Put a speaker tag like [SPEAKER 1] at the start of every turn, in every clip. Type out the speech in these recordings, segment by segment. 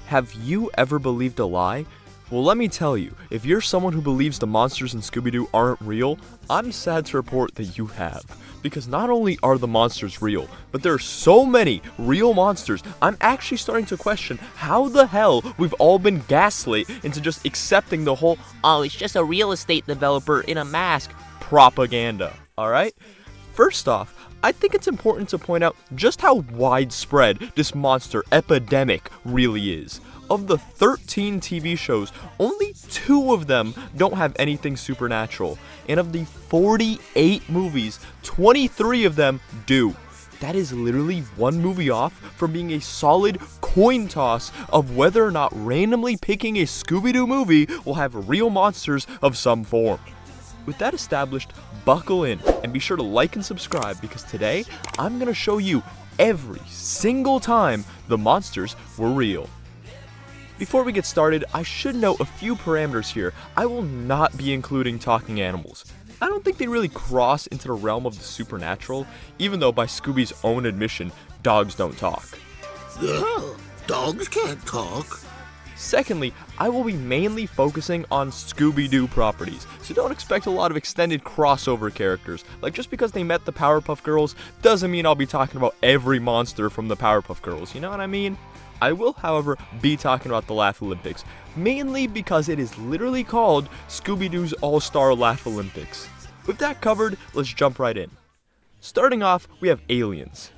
[SPEAKER 1] Have you ever believed a lie? Well, let me tell you, if you're someone who believes the monsters in Scooby Doo aren't real, I'm sad to report that you have. Because not only are the monsters real, but there are so many real monsters, I'm actually starting to question how the hell we've all been gaslit into just accepting the whole, oh, it's just a real estate developer in a mask propaganda, alright? First off, I think it's important to point out just how widespread this monster epidemic really is. Of the 13 TV shows, only 2 of them don't have anything supernatural. And of the 48 movies, 23 of them do. That is literally one movie off from being a solid coin toss of whether or not randomly picking a Scooby Doo movie will have real monsters of some form. With that established, buckle in and be sure to like and subscribe because today I'm going to show you every single time the monsters were real. Before we get started, I should note a few parameters here. I will not be including talking animals. I don't think they really cross into the realm of the supernatural, even though by Scooby's own admission, dogs don't talk.
[SPEAKER 2] Yeah, dogs can't talk.
[SPEAKER 1] Secondly, I will be mainly focusing on Scooby Doo properties, so don't expect a lot of extended crossover characters. Like, just because they met the Powerpuff Girls doesn't mean I'll be talking about every monster from the Powerpuff Girls, you know what I mean? I will, however, be talking about the Laugh Olympics, mainly because it is literally called Scooby Doo's All-Star Laugh Olympics. With that covered, let's jump right in. Starting off, we have aliens.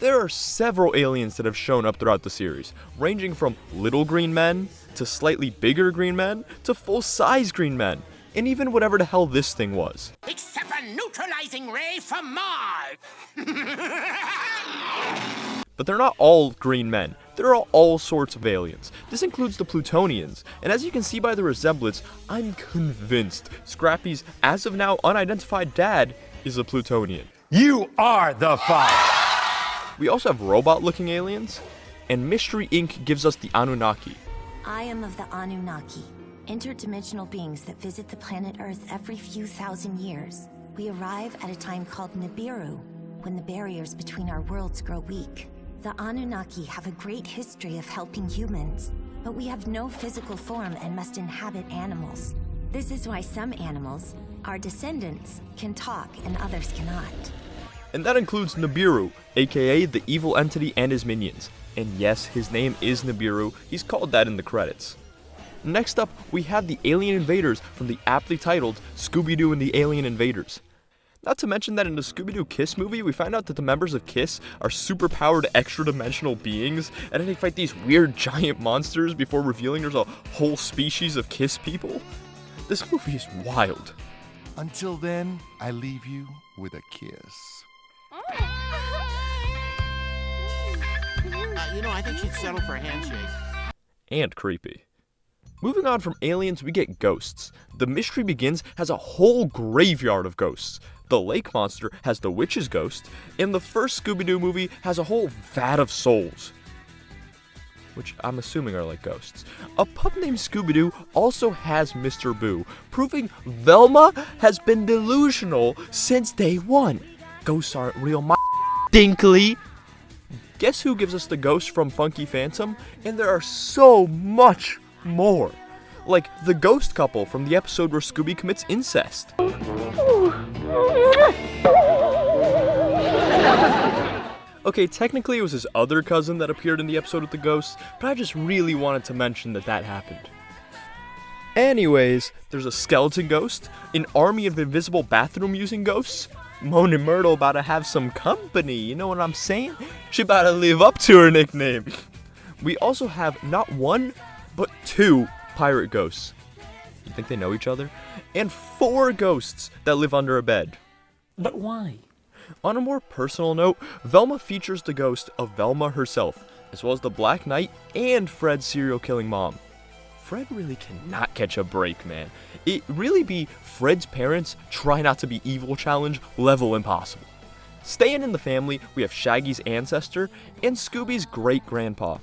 [SPEAKER 1] There are several aliens that have shown up throughout the series, ranging from little green men, to slightly bigger green men, to full-size green men, and even whatever the hell this thing was.
[SPEAKER 2] Except a neutralizing ray from Mars!
[SPEAKER 1] But they're not all green men. There are all sorts of aliens. This includes the Plutonians, and as you can see by the resemblance, I'm convinced Scrappy's as of now unidentified dad is a Plutonian.
[SPEAKER 3] You are the father!
[SPEAKER 1] We also have robot-looking aliens, and Mystery Inc. gives us the Anunnaki.
[SPEAKER 4] I am of the Anunnaki, interdimensional beings that visit the planet Earth every few thousand years. We arrive at a time called Nibiru, when the barriers between our worlds grow weak. The Anunnaki have a great history of helping humans, but we have no physical form and must inhabit animals. This is why some animals, our descendants, can talk and others cannot.
[SPEAKER 1] And that includes Nibiru, aka the evil entity and his minions. And yes, his name is Nibiru, he's called that in the credits. Next up, we have the alien invaders from the aptly titled Scooby Doo and the Alien Invaders. Not to mention that in the Scooby Doo Kiss movie, we find out that the members of Kiss are superpowered extra-dimensional beings, and then they fight these weird giant monsters before revealing there's a whole species of Kiss people. This movie is wild.
[SPEAKER 5] Until then, I leave you with a kiss.
[SPEAKER 2] I think she'd settle for a handshake.
[SPEAKER 1] And creepy. Moving on from aliens, we get ghosts. The Mystery Begins has a whole graveyard of ghosts. The lake monster has the witch's ghost, and the first Scooby-Doo movie has a whole vat of souls, which I'm assuming are like ghosts. A pup named Scooby-Doo also has Mr. Boo, proving Velma has been delusional since day one. Ghosts aren't real, my Dinkley. Guess who gives us the ghost from Funky Phantom? And there are so much more. Like the ghost couple from the episode where Scooby commits incest. Okay, technically it was his other cousin that appeared in the episode with the ghosts, but I just really wanted to mention that happened. Anyways, there's a skeleton ghost, an army of invisible bathroom-using ghosts. Moan and Myrtle about to have some company, you know what I'm saying? She about to live up to her nickname. We also have not one, but 2 pirate ghosts. You think they know each other? And 4 ghosts that live under a bed.
[SPEAKER 3] But why?
[SPEAKER 1] On a more personal note, Velma features the ghost of Velma herself, as well as the Black Knight and Fred's serial-killing mom. Fred really cannot catch a break, man. It really be Fred's parents try not to be evil challenge level impossible. Staying in the family, we have Shaggy's ancestor and Scooby's great-grandpa.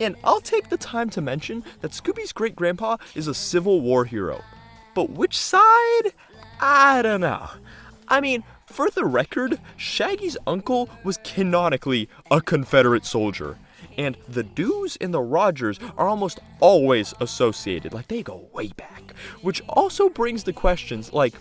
[SPEAKER 1] And I'll take the time to mention that Scooby's great-grandpa is a Civil War hero. But which side? I don't know. I mean, for the record, Shaggy's uncle was canonically a Confederate soldier. And the Doos and the Rogers are almost always associated, like they go way back. Which also brings the questions like,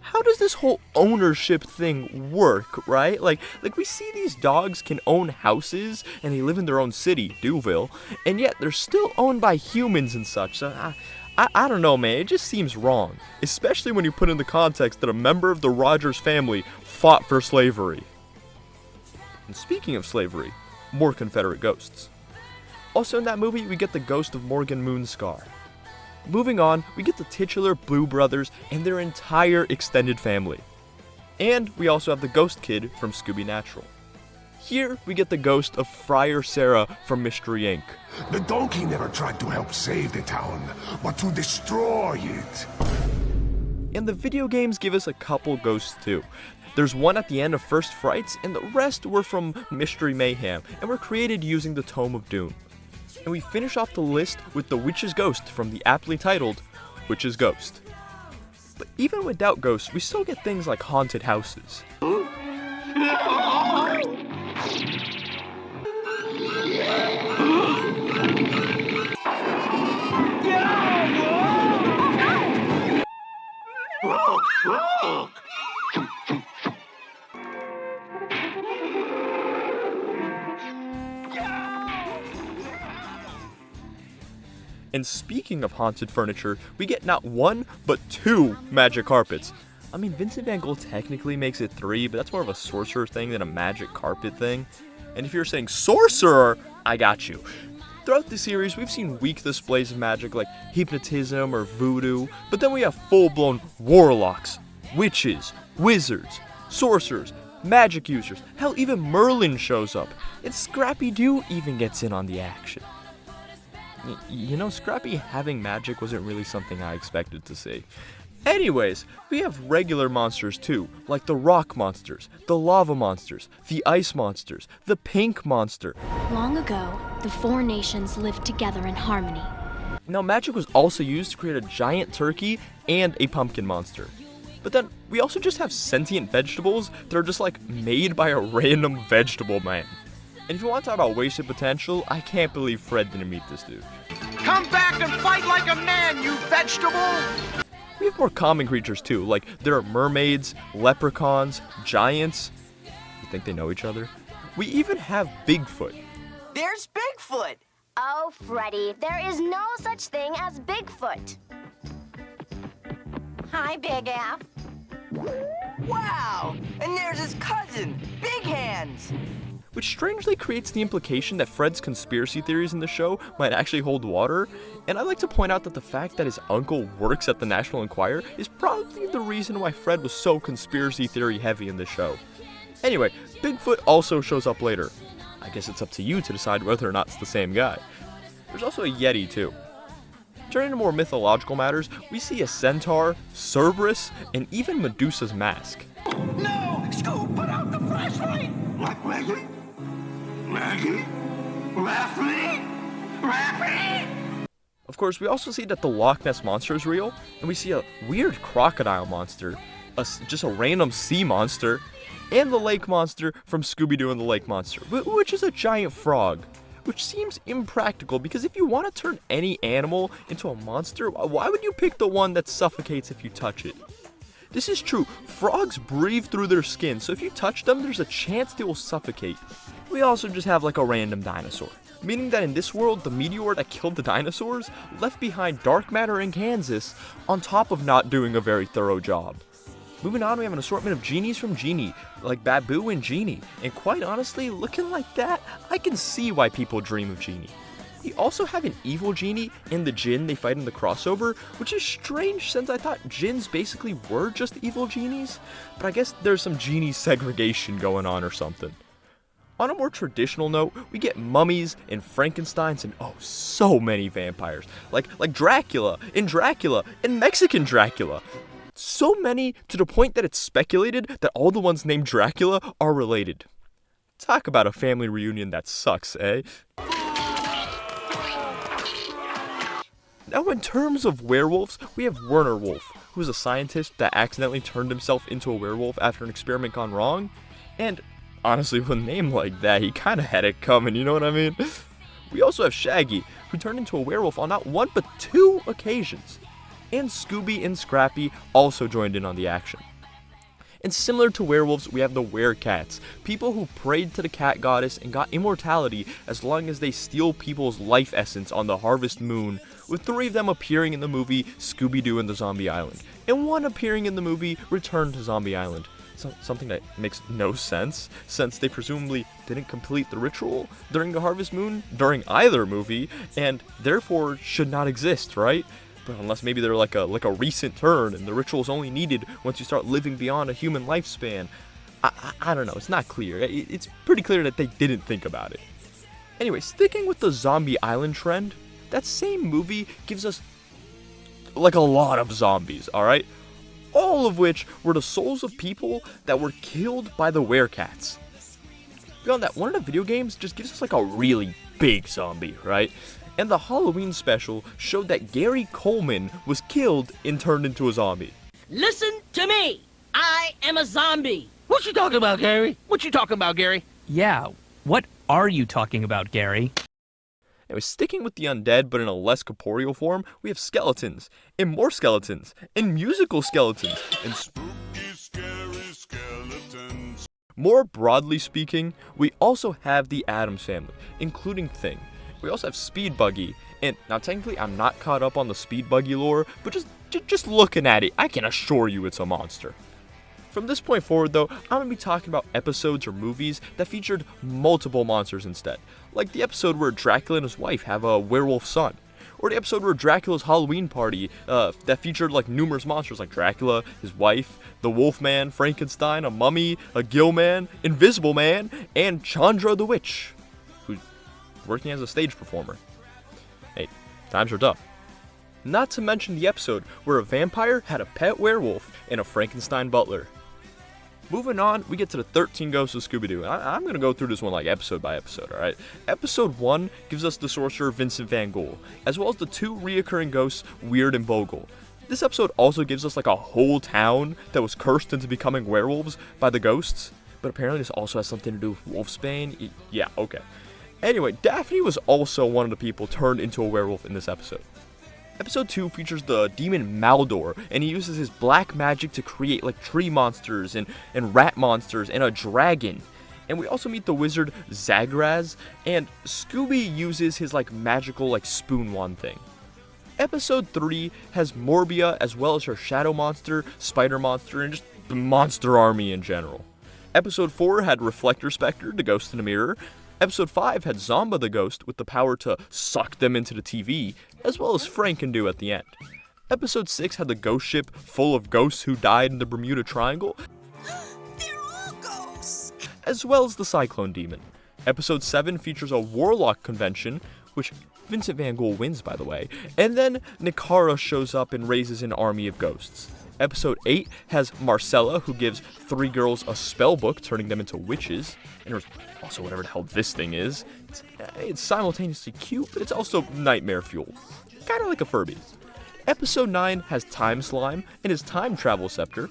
[SPEAKER 1] how does this whole ownership thing work, right? Like we see these dogs can own houses and they live in their own city, Dooville, and yet they're still owned by humans and such. So I don't know, man. It just seems wrong, especially when you put in the context that a member of the Rogers family fought for slavery. And speaking of slavery, more Confederate ghosts. Also in that movie, we get the ghost of Morgan Moonscar. Moving on, we get the titular Blue Brothers and their entire extended family. And we also have the Ghost Kid from Scooby Natural. Here, we get the ghost of Friar Sarah from Mystery Inc.
[SPEAKER 6] The donkey never tried to help save the town, but to destroy it.
[SPEAKER 1] And the video games give us a couple ghosts too. There's one at the end of First Frights, and the rest were from Mystery Mayhem, and were created using the Tome of Doom. And we finish off the list with the Witch's Ghost from the aptly titled Witch's Ghost. But even without ghosts, we still get things like haunted houses. And speaking of haunted furniture, we get not one, but 2 magic carpets. I mean, Vincent van Gogh technically makes it 3, but that's more of a sorcerer thing than a magic carpet thing. And if you're saying sorcerer, I got you. Throughout the series, we've seen weak displays of magic like hypnotism or voodoo, but then we have full-blown warlocks, witches, wizards, sorcerers, magic users. Hell, even Merlin shows up, and Scrappy Doo even gets in on the action. You know, Scrappy having magic wasn't really something I expected to see. Anyways, we have regular monsters too, like the rock monsters, the lava monsters, the ice monsters, the pink monster.
[SPEAKER 7] Long ago, the 4 nations lived together in harmony.
[SPEAKER 1] Now, magic was also used to create a giant turkey and a pumpkin monster. But then, we also just have sentient vegetables that are just like made by a random vegetable man. And if you want to talk about wasted potential, I can't believe Fred didn't meet this dude.
[SPEAKER 2] Come back and fight like a man, you vegetable!
[SPEAKER 1] We have more common creatures too, like there are mermaids, leprechauns, giants. You think they know each other? We even have Bigfoot.
[SPEAKER 8] There's Bigfoot!
[SPEAKER 9] Oh, Freddy, there is no such thing as Bigfoot.
[SPEAKER 8] Hi, Big Af. Wow! And there's his cousin, Big Hands!
[SPEAKER 1] Which strangely creates the implication that Fred's conspiracy theories in the show might actually hold water, and I'd like to point out that the fact that his uncle works at the National Enquirer is probably the reason why Fred was so conspiracy theory heavy in the show. Anyway, Bigfoot also shows up later. I guess it's up to you to decide whether or not it's the same guy. There's also a Yeti too. Turning to more mythological matters, we see a centaur, Cerberus, and even Medusa's mask.
[SPEAKER 2] No! Scoop, put out the flashlight!
[SPEAKER 6] What, Maggie? Maggie? Raffy?
[SPEAKER 1] Of course, we also see that the Loch Ness Monster is real, and we see a weird crocodile monster, just a random sea monster, and the lake monster from Scooby Doo and the Lake Monster, which is a giant frog. Which seems impractical, because if you want to turn any animal into a monster, why would you pick the one that suffocates if you touch it? This is true, frogs breathe through their skin, so if you touch them, there's a chance they will suffocate. We also just have like a random dinosaur, meaning that in this world, the meteor that killed the dinosaurs left behind dark matter in Kansas, on top of not doing a very thorough job. Moving on, we have an assortment of genies from Genie, like Babu and Genie, and quite honestly, looking like that, I can see why people dream of Genie. We also have an evil genie and the Jinn they fight in the crossover, which is strange since I thought Jinns basically were just evil genies, but I guess there's some genie segregation going on or something. On a more traditional note, we get mummies and Frankensteins and oh, so many vampires, like Dracula and Mexican Dracula. So many to the point that it's speculated that all the ones named Dracula are related. Talk about a family reunion that sucks, eh? Now, in terms of werewolves, we have Werner Wolf, who is a scientist that accidentally turned himself into a werewolf after an experiment gone wrong. And honestly, with a name like that, he kind of had it coming, you know what I mean? We also have Shaggy, who turned into a werewolf on not one but 2 occasions. And Scooby and Scrappy also joined in on the action. And similar to werewolves, we have the werecats, people who prayed to the cat goddess and got immortality as long as they steal people's life essence on the Harvest Moon, with 3 of them appearing in the movie Scooby Doo and the Zombie Island, and 1 appearing in the movie Return to Zombie Island. Something that makes no sense, since they presumably didn't complete the ritual during the Harvest Moon, during either movie, and therefore should not exist, right? But unless maybe they're like a recent turn, and the ritual is only needed once you start living beyond a human lifespan. I don't know, it's not clear. It's pretty clear that they didn't think about it. Anyway, sticking with the Zombie Island trend, that same movie gives us like a lot of zombies, alright? All of which were the souls of people that were killed by the werecats. Beyond that, one of the video games just gives us like a really big zombie, right? And the Halloween special showed that Gary Coleman was killed and turned into a zombie.
[SPEAKER 10] Listen to me! I am a zombie!
[SPEAKER 2] What you talking about, Gary? What you talking about, Gary?
[SPEAKER 11] Yeah, what are you talking about, Gary?
[SPEAKER 1] Anyway, sticking with the undead but in a less corporeal form, we have skeletons, and more skeletons, and musical skeletons, and spooky, scary skeletons. More broadly speaking, we also have the Addams Family, including Thing. We also have Speed Buggy, and now technically I'm not caught up on the Speed Buggy lore, but just looking at it, I can assure you it's a monster. From this point forward though, I'm going to be talking about episodes or movies that featured multiple monsters instead, like the episode where Dracula and his wife have a werewolf son, or the episode where Dracula's Halloween party that featured like numerous monsters like Dracula, his wife, the Wolfman, Frankenstein, a mummy, a gill man, Invisible Man, and Chandra the Witch, who's working as a stage performer. Hey, times are tough. Not to mention the episode where a vampire had a pet werewolf and a Frankenstein butler. Moving on, we get to the 13 Ghosts of Scooby Doo. I'm going to go through this one like episode by episode, alright? Episode 1 gives us the sorcerer Vincent Van Gogh, as well as the 2 reoccurring ghosts, Weird and Bogle. This episode also gives us like a whole town that was cursed into becoming werewolves by the ghosts, but apparently this also has something to do with Wolfsbane. Yeah, okay. Anyway, Daphne was also one of the people turned into a werewolf in this episode. Episode 2 features the demon Maldor, and he uses his black magic to create like tree monsters and rat monsters and a dragon. And we also meet the wizard Zagraz, and Scooby uses his like magical like spoon wand thing. Episode 3 has Morbia as well as her shadow monster, spider monster, and just the monster army in general. Episode 4 had Reflector Spectre, the ghost in the mirror. Episode 5 had Zomba the Ghost with the power to suck them into the TV, as well as Frankendew at the end. Episode 6 had the ghost ship full of ghosts who died in the Bermuda Triangle.
[SPEAKER 10] They're all ghosts!
[SPEAKER 1] As well as the Cyclone Demon. Episode 7 features a Warlock convention, which Vincent Van Gogh wins, by the way, and then Nikara shows up and raises an army of ghosts. Episode 8 has Marcella, who gives 3 girls a spell book, turning them into witches. And there's also whatever the hell this thing is. It's simultaneously cute, but it's also nightmare fuel. Kind of like a Furby. Episode 9 has Time Slime and his time travel scepter.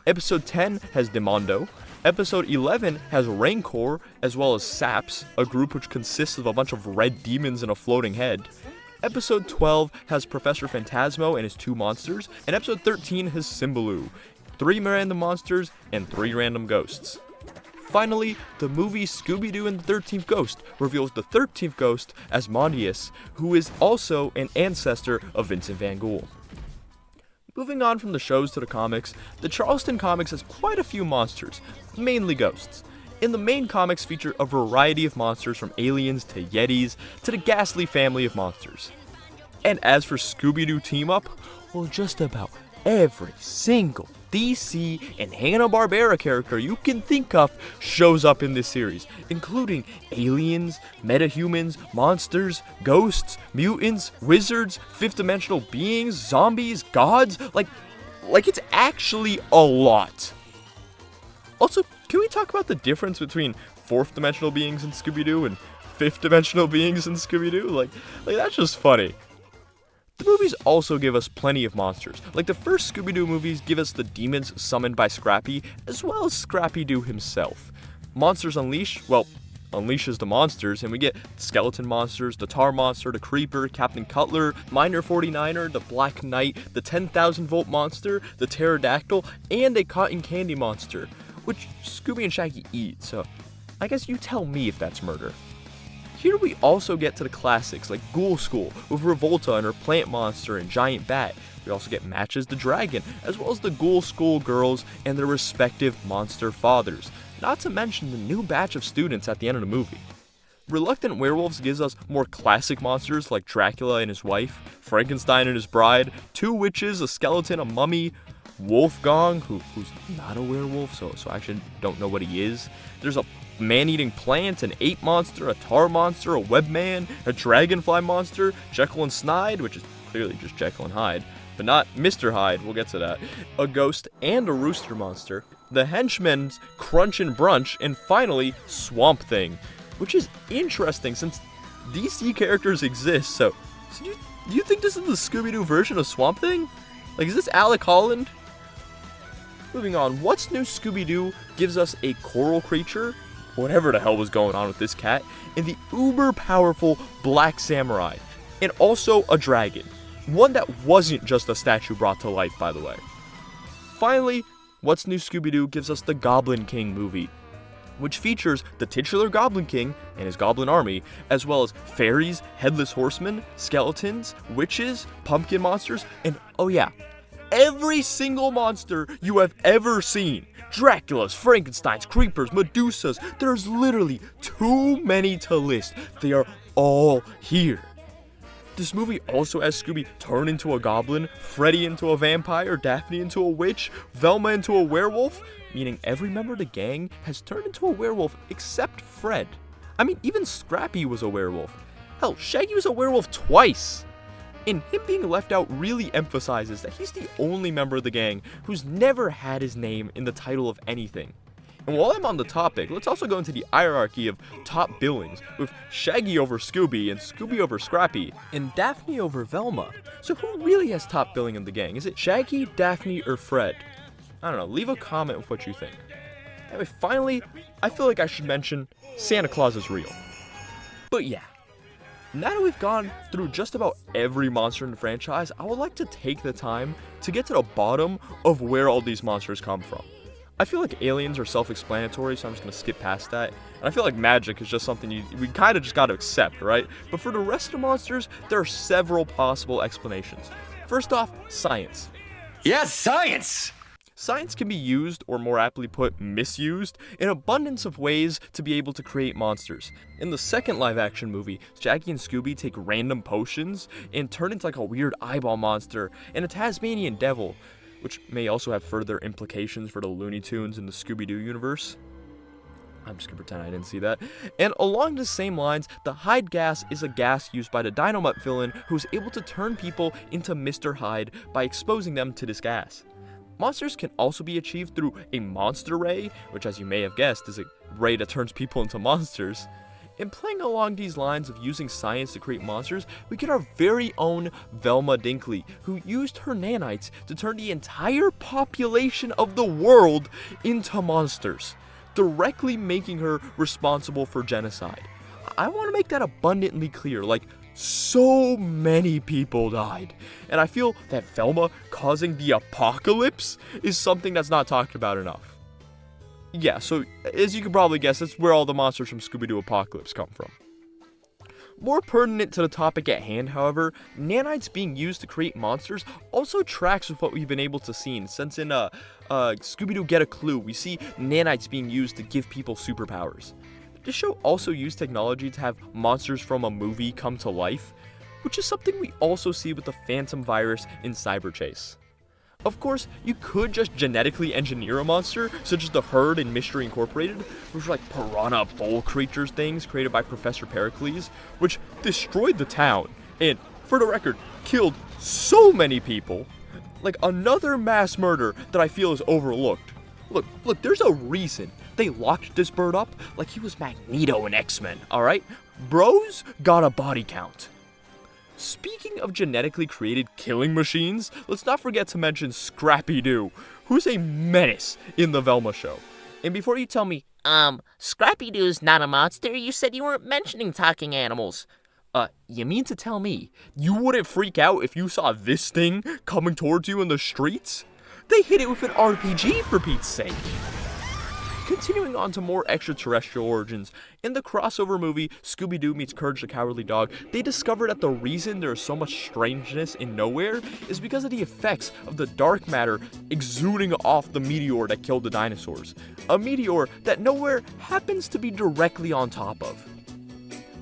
[SPEAKER 1] Episode 10 has Demondo. Episode 11 has Rancor, as well as Saps, a group which consists of a bunch of red demons and a floating head. Episode 12 has Professor Phantasmo and his 2 monsters, and episode 13 has Cymbaloo, 3 random monsters and 3 random ghosts. Finally, the movie Scooby Doo and the 13th Ghost reveals the 13th Ghost as Mondius, who is also an ancestor of Vincent Van Gogh. Moving on from the shows to the comics, the Charleston comics has quite a few monsters, mainly ghosts. And the main comics feature a variety of monsters from aliens to yetis to the ghastly family of monsters. And as for Scooby-Doo team-up, well, just about every single DC and Hanna-Barbera character you can think of shows up in this series, including aliens, metahumans, monsters, ghosts, mutants, wizards, fifth-dimensional beings, zombies, gods, like it's actually a lot. Also, can we talk about the difference between fourth-dimensional beings in Scooby-Doo and fifth-dimensional beings in Scooby-Doo? Like that's just funny. The movies also give us plenty of monsters. Like the first Scooby-Doo movies give us the demons summoned by Scrappy, as well as Scrappy-Doo himself. Monsters Unleashed, well, unleashes the monsters, and we get skeleton monsters, the tar monster, the creeper, Captain Cutler, Miner 49er, the Black Knight, the 10,000 volt monster, the pterodactyl, and a cotton candy monster, which Scooby and Shaggy eat, so I guess you tell me if that's murder. Here we also get to the classics like Ghoul School with Revolta and her plant monster and giant bat. We also get Matches the Dragon, as well as the Ghoul School girls and their respective monster fathers, not to mention the new batch of students at the end of the movie. Reluctant Werewolves gives us more classic monsters like Dracula and his wife, Frankenstein and his bride, 2 witches, a skeleton, a mummy, Wolfgang, who's not a werewolf, so I actually don't know what he is. There's a man-eating plant, an ape monster, a tar monster, a webman, a dragonfly monster, Jekyll and Snide, which is clearly just Jekyll and Hyde, but not Mr. Hyde, we'll get to that, a ghost and a rooster monster, the henchmen's Crunch and Brunch, and finally, Swamp Thing, which is interesting since DC characters exist, so do you think this is the Scooby Doo version of Swamp Thing? Like, is this Alec Holland? Moving on, What's New Scooby Doo gives us a coral creature, whatever the hell was going on with this cat, and the uber powerful Black Samurai, and also a dragon. One that wasn't just a statue brought to life, by the way. Finally, What's New Scooby Doo gives us the Goblin King movie, which features the titular Goblin King and his goblin army, as well as fairies, headless horsemen, skeletons, witches, pumpkin monsters, and oh yeah, every single monster you have ever seen. Dracula's, Frankenstein's, creepers, Medusas, there's literally too many to list. They are all here. This movie also has Scooby turn into a goblin, Freddy into a vampire, Daphne into a witch, Velma into a werewolf, meaning every member of the gang has turned into a werewolf except Fred. I mean, even Scrappy was a werewolf. Hell, Shaggy was a werewolf twice. And him being left out really emphasizes that he's the only member of the gang who's never had his name in the title of anything. And while I'm on the topic, let's also go into the hierarchy of top billings, with Shaggy over Scooby and Scooby over Scrappy, and Daphne over Velma. So who really has top billing in the gang? Is it Shaggy, Daphne, or Fred? I don't know, leave a comment with what you think. Anyway, finally, I feel like I should mention Santa Claus is real. But yeah, now that we've gone through just about every monster in the franchise, I would like to take the time to get to the bottom of where all these monsters come from. I feel like aliens are self-explanatory, so I'm just going to skip past that. And I feel like magic is just something we kind of just got to accept, right? But for the rest of the monsters, there are several possible explanations. First off, science.
[SPEAKER 3] Yes, science!
[SPEAKER 1] Science can be used, or more aptly put, misused, in abundance of ways to be able to create monsters. In the second live-action movie, Shaggy and Scooby take random potions and turn into like a weird eyeball monster and a Tasmanian devil, which may also have further implications for the Looney Tunes in the Scooby Doo universe. I'm just gonna pretend I didn't see that. And along the same lines, the Hyde gas is a gas used by the Dynamite villain who's able to turn people into Mr. Hyde by exposing them to this gas. Monsters can also be achieved through a monster ray, which as you may have guessed is a ray that turns people into monsters. And playing along these lines of using science to create monsters, we get our very own Velma Dinkley, who used her nanites to turn the entire population of the world into monsters, directly making her responsible for genocide. I want to make that abundantly clear, like, so many people died, and I feel that Velma causing the apocalypse is something that's not talked about enough. Yeah, so as you can probably guess, that's where all the monsters from Scooby-Doo Apocalypse come from. More pertinent to the topic at hand, however, nanites being used to create monsters also tracks with what we've been able to see, since in Scooby-Doo Get a Clue, we see nanites being used to give people superpowers. This show also used technology to have monsters from a movie come to life, which is something we also see with the Phantom virus in Cyberchase. Of course, you could just genetically engineer a monster, such as the Herd in Mystery Incorporated, which were like piranha bowl creatures things created by Professor Pericles, which destroyed the town, and, for the record, killed so many people. Like another mass murder that I feel is overlooked. Look, there's a reason they locked this bird up like he was Magneto in X-Men, alright? Bros got a body count. Speaking of genetically created killing machines, let's not forget to mention Scrappy Doo, who's a menace in the Velma show.
[SPEAKER 12] And before you tell me, Scrappy Doo's not a monster, you said you weren't mentioning talking animals. You mean to tell me you wouldn't freak out if you saw this thing coming towards you in the streets? They hit it with an RPG, for Pete's sake. Continuing on to more extraterrestrial origins, in the crossover movie Scooby Doo meets Courage the Cowardly Dog, they discovered that the reason there is so much strangeness in Nowhere is because of the effects of the dark matter exuding off the meteor that killed the dinosaurs. A meteor that Nowhere happens to be directly on top of.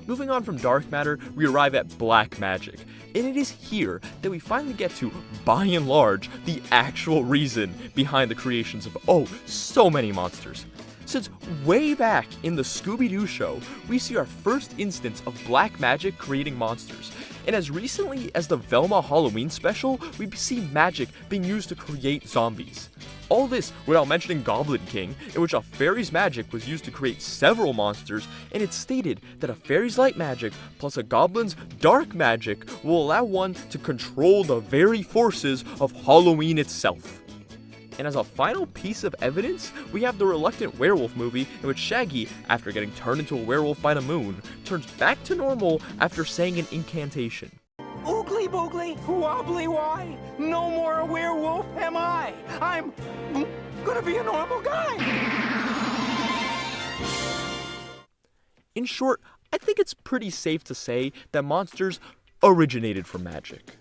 [SPEAKER 12] Moving on from dark matter, we arrive at black magic. And it is here that we finally get to, by and large, the actual reason behind the creations of, so many monsters. Since way back in the Scooby Doo show, we see our first instance of black magic creating monsters. And as recently as the Velma Halloween special, we see magic being used to create zombies. All this without mentioning Goblin King, in which a fairy's magic was used to create several monsters, and it's stated that a fairy's light magic plus a goblin's dark magic will allow one to control the very forces of Halloween itself. And as a final piece of evidence, we have the Reluctant Werewolf movie, in which Shaggy, after getting turned into a werewolf by the moon, turns back to normal after saying an incantation.
[SPEAKER 2] Oogly boogly, wobbly why? No more a werewolf am I. I'm gonna be a normal guy.
[SPEAKER 1] In short, I think it's pretty safe to say that monsters originated from magic.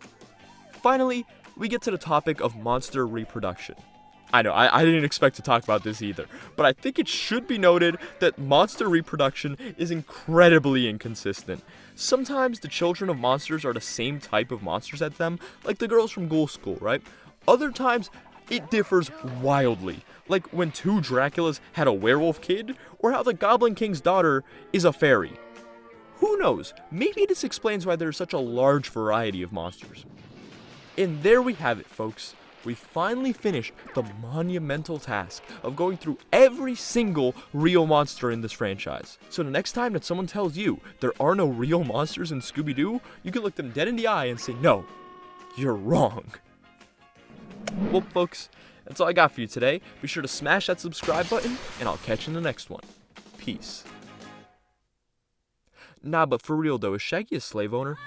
[SPEAKER 1] Finally, we get to the topic of monster reproduction. I know, I didn't expect to talk about this either, but I think it should be noted that monster reproduction is incredibly inconsistent. Sometimes the children of monsters are the same type of monsters as them, like the girls from Ghoul School, right? Other times, it differs wildly, like when two Draculas had a werewolf kid, or how the Goblin King's daughter is a fairy. Who knows, maybe this explains why there's such a large variety of monsters. And there we have it, folks. We finally finished the monumental task of going through every single real monster in this franchise. So the next time that someone tells you there are no real monsters in Scooby Doo, you can look them dead in the eye and say, no, you're wrong. Well, folks, that's all I got for you today. Be sure to smash that subscribe button, and I'll catch you in the next one. Peace. Nah, but for real though, is Shaggy a slave owner?